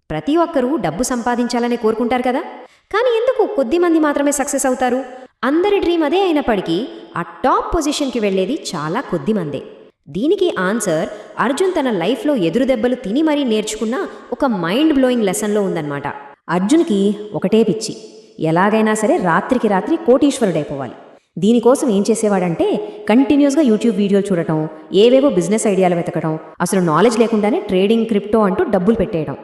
ప్రతి ఒక్కరూ డబ్బు సంపాదించాలనే కోరుకుంటారు కదా. కానీ ఎందుకు కొద్దిమంది మాత్రమే సక్సెస్ అవుతారు? అందరి డ్రీమ్ అదే అయినప్పటికీ ఆ టాప్ పొజిషన్కి వెళ్లేది చాలా కొద్దిమందే. దీనికి ఆన్సర్ అర్జున్ తన లైఫ్లో ఎదురుదెబ్బలు తిని మరీ నేర్చుకున్న ఒక మైండ్ బ్లోయింగ్ లెసన్లో ఉందన్నమాట. అర్జున్కి ఒకటే పిచ్చి, ఎలాగైనా సరే రాత్రికి రాత్రి కోటీశ్వరుడైపోవాలి. దీనికోసం ఏం చేసేవాడంటే కంటిన్యూస్గా యూట్యూబ్ వీడియోలు చూడటం, ఏవేవో బిజినెస్ ఐడియాలు వెతకడం, అసలు నాలెడ్జ్ లేకుండానే ట్రేడింగ్, క్రిప్టో అంటూ డబ్బులు పెట్టేయడం.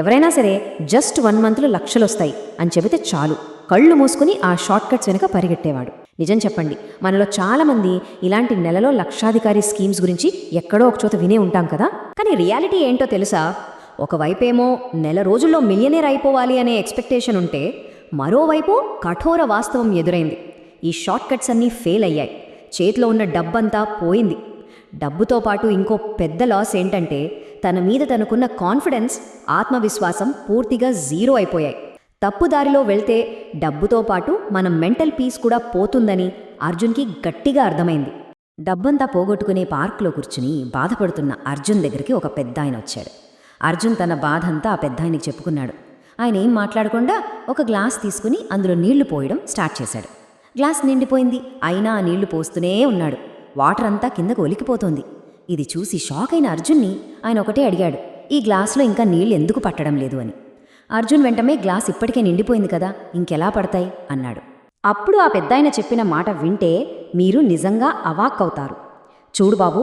ఎవరైనా సరే జస్ట్ 1 మంత్లో లక్షలొస్తాయి అని చెబితే చాలు కళ్ళు మూసుకుని ఆ షార్ట్ కట్స్ వెనుక పరిగెట్టేవాడు. నిజం చెప్పండి, మనలో చాలామంది ఇలాంటి నెలలో లక్షాధికారి స్కీమ్స్ గురించి ఎక్కడో ఒకచోట వినే ఉంటాం కదా. కానీ రియాలిటీ ఏంటో తెలుసా? ఒకవైపేమో నెల రోజుల్లో మిలియనేర్ అయిపోవాలి అనే ఎక్స్పెక్టేషన్ ఉంటే, మరోవైపు కఠోర వాస్తవం ఎదురైంది. ఈ షార్ట్ కట్స్ అన్నీ ఫెయిల్ అయ్యాయి. చేతిలో ఉన్న డబ్బంతా పోయింది. డబ్బుతో పాటు ఇంకో పెద్ద లాస్ ఏంటంటే తన మీద తనకున్న కాన్ఫిడెన్స్, ఆత్మవిశ్వాసం పూర్తిగా జీరో అయిపోయాయి. తప్పుదారిలో వెళ్తే డబ్బుతో పాటు మన మెంటల్ పీస్ కూడా పోతుందని అర్జున్కి గట్టిగా అర్థమైంది. డబ్బంతా పోగొట్టుకునే పార్క్లో కూర్చుని బాధపడుతున్న అర్జున్ దగ్గరికి ఒక పెద్దాయన వచ్చాడు. అర్జున్ తన బాధంతా ఆ పెద్దాయనికి చెప్పుకున్నాడు. ఆయన ఏం మాట్లాడకుండా ఒక గ్లాస్ తీసుకుని అందులో నీళ్లు పోయడం స్టార్ట్ చేశాడు. గ్లాస్ నిండిపోయింది, అయినా ఆ నీళ్లు పోస్తూనే ఉన్నాడు. వాటర్ అంతా కిందకు ఒలికిపోతోంది. ఇది చూసి షాక్ అయిన అర్జున్ని ఆయన ఒకటే అడిగాడు, ఈ గ్లాసులో ఇంకా నీళ్లు ఎందుకు పట్టడం లేదు అని. అర్జున్ వెంటనే గ్లాస్ ఇప్పటికే నిండిపోయింది కదా, ఇంకెలా పడతాయి అన్నాడు. అప్పుడు ఆ పెద్దాయన చెప్పిన మాట వింటే మీరు నిజంగా అవాక్కవుతారు. చూడు బాబు,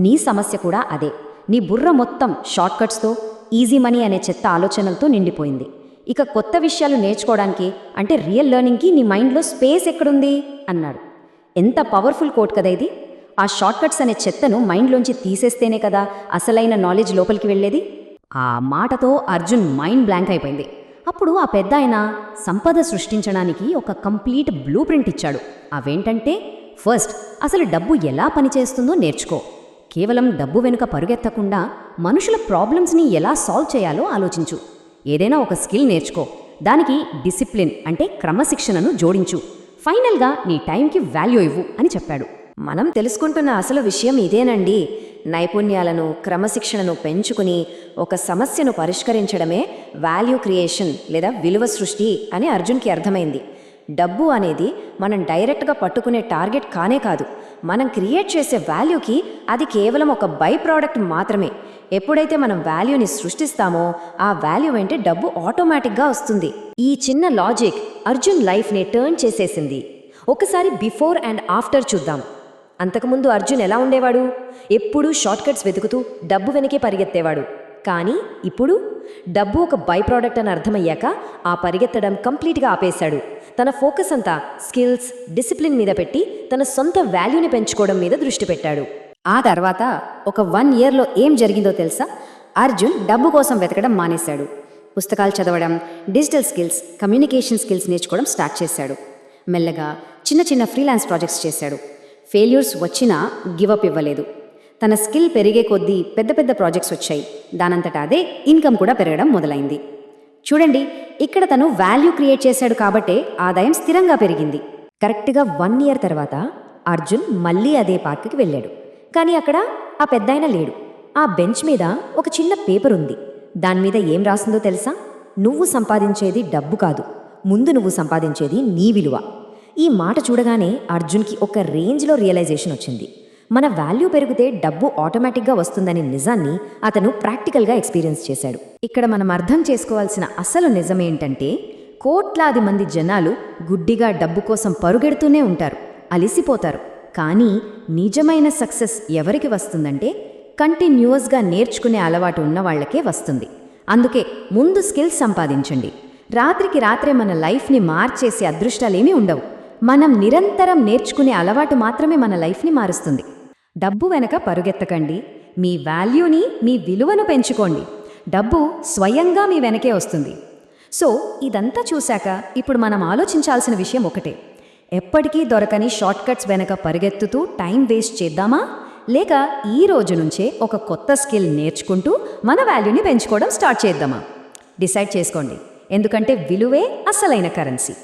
నీ సమస్య కూడా అదే. నీ బుర్ర మొత్తం షార్ట్కట్స్తో, ఈజీ మనీ అనే చెత్త ఆలోచనలతో నిండిపోయింది. ఇక కొత్త విషయాలు నేర్చుకోవడానికి అంటే రియల్ లెర్నింగ్కి నీ మైండ్లో స్పేస్ ఎక్కడుంది అన్నాడు. ఎంత పవర్ఫుల్ కోట్ కదా ఇది. ఆ షార్ట్కట్స్ అనే చెత్తను మైండ్లోంచి తీసేస్తేనే కదా అసలైన నాలెడ్జ్ లోపలికి వెళ్ళేది. ఆ మాటతో అర్జున్ మైండ్ బ్లాంక్ అయిపోయింది. అప్పుడు ఆ పెద్దాయన సంపద సృష్టించడానికి ఒక కంప్లీట్ బ్లూ ప్రింట్ ఇచ్చాడు. అవేంటంటే, ఫస్ట్ అసలు డబ్బు ఎలా పనిచేస్తుందో నేర్చుకో. కేవలం డబ్బు వెనుక పరుగెత్తకుండా మనుషుల ప్రాబ్లమ్స్ని ఎలా సాల్వ్ చేయాలో ఆలోచించు. ఏదైనా ఒక స్కిల్ నేర్చుకో, దానికి డిసిప్లిన్ అంటే క్రమశిక్షణను జోడించు. ఫైనల్గా నీ టైంకి వాల్యూ ఇవ్వు అని చెప్పాడు. మనం తెలుసుకుంటున్న అసలు విషయం ఇదేనండి. నైపుణ్యాలను, క్రమశిక్షణను పెంచుకుని ఒక సమస్యను పరిష్కరించడమే వాల్యూ క్రియేషన్ లేదా విలువ సృష్టి అని అర్జున్కి అర్థమైంది. డబ్బు అనేది మనం డైరెక్ట్గా పట్టుకునే టార్గెట్ కానే కాదు. మనం క్రియేట్ చేసే వాల్యూకి అది కేవలం ఒక బై ప్రోడక్ట్ మాత్రమే. ఎప్పుడైతే మనం వాల్యూని సృష్టిస్తామో ఆ వాల్యూ వెంటే డబ్బు ఆటోమేటిక్గా వస్తుంది. ఈ చిన్న లాజిక్ అర్జున్ లైఫ్ని టర్న్ చేసేసింది. ఒకసారి బిఫోర్ అండ్ ఆఫ్టర్ చూద్దాం. అంతకుముందు అర్జున్ ఎలా ఉండేవాడు? ఎప్పుడూ షార్ట్కట్స్ వెతుకుతూ డబ్బు వెనకే పరిగెత్తేవాడు. కానీ ఇప్పుడు డబ్బు ఒక బై ప్రోడక్ట్ అని అర్థమయ్యాక ఆ పరిగెత్తడం కంప్లీట్గా ఆపేశాడు. తన ఫోకస్ అంతా స్కిల్స్, డిసిప్లిన్ మీద పెట్టి తన సొంత వాల్యూని పెంచుకోవడం మీద దృష్టి పెట్టాడు. ఆ తర్వాత ఒక 1 ఇయర్లో ఏం జరిగిందో తెలుసా? అర్జున్ డబ్బు కోసం వెతకడం మానేశాడు. పుస్తకాలు చదవడం, డిజిటల్ స్కిల్స్, కమ్యూనికేషన్ స్కిల్స్ నేర్చుకోవడం స్టార్ట్ చేశాడు. మెల్లగా చిన్న చిన్న ఫ్రీలాన్స్ ప్రాజెక్ట్స్ చేశాడు. ఫెయిల్యూర్స్ వచ్చినా గివప్ ఇవ్వలేదు. తన స్కిల్ పెరిగే కొద్దీ పెద్ద పెద్ద ప్రాజెక్ట్స్ వచ్చాయి. దానంతటా అదే ఇన్కమ్ కూడా పెరగడం మొదలైంది. చూడండి, ఇక్కడ తను వాల్యూ క్రియేట్ చేశాడు కాబట్టే ఆదాయం స్థిరంగా పెరిగింది. కరెక్ట్గా 1 ఇయర్ తర్వాత అర్జున్ మళ్ళీ అదే పార్క్కి వెళ్ళాడు. కానీ అక్కడ ఆ పెద్దాయన లేడు. ఆ బెంచ్ మీద ఒక చిన్న పేపర్ ఉంది. దానిమీద ఏం రాసిందో తెలుసా? నువ్వు సంపాదించేది డబ్బు కాదు, ముందు నువ్వు సంపాదించేది నీ విలువ. ఈ మాట చూడగానే అర్జున్కి ఒక రేంజ్లో రియలైజేషన్ వచ్చింది. మన వాల్యూ పెరిగితే డబ్బు ఆటోమేటిక్గా వస్తుందనే నిజాన్ని అతను ప్రాక్టికల్గా ఎక్స్పీరియన్స్ చేశాడు. ఇక్కడ మనం అర్థం చేసుకోవాల్సిన అసలు నిజమేంటంటే, కోట్లాది మంది జనాలు గుడ్డిగా డబ్బు కోసం పరుగెడుతూనే ఉంటారు, అలిసిపోతారు. కానీ నిజమైన సక్సెస్ ఎవరికి వస్తుందంటే కంటిన్యూస్గా నేర్చుకునే అలవాటు ఉన్న వాళ్లకే వస్తుంది. అందుకే ముందు స్కిల్స్ సంపాదించండి. రాత్రికి రాత్రే మన లైఫ్ని మార్చేసే అదృష్టాలేమీ ఉండవు. మనం నిరంతరం నేర్చుకునే అలవాటు మాత్రమే మన లైఫ్ని మారుస్తుంది. డబ్బు వెనక పరుగెత్తకండి, మీ వాల్యూని, మీ విలువను పెంచుకోండి. డబ్బు స్వయంగా మీ వెనకే వస్తుంది. సో ఇదంతా చూశాక ఇప్పుడు మనం ఆలోచించాల్సిన విషయం ఒకటే. ఎప్పటికీ దొరకని షార్ట్కట్స్ వెనక పరిగెత్తుతూ టైం వేస్ట్ చేద్దామా, లేక ఈ రోజు నుంచే ఒక కొత్త స్కిల్ నేర్చుకుంటూ మన వాల్యూని పెంచుకోవడం స్టార్ట్ చేద్దామా? డిసైడ్ చేసుకోండి. ఎందుకంటే విలువే అసలైన కరెన్సీ.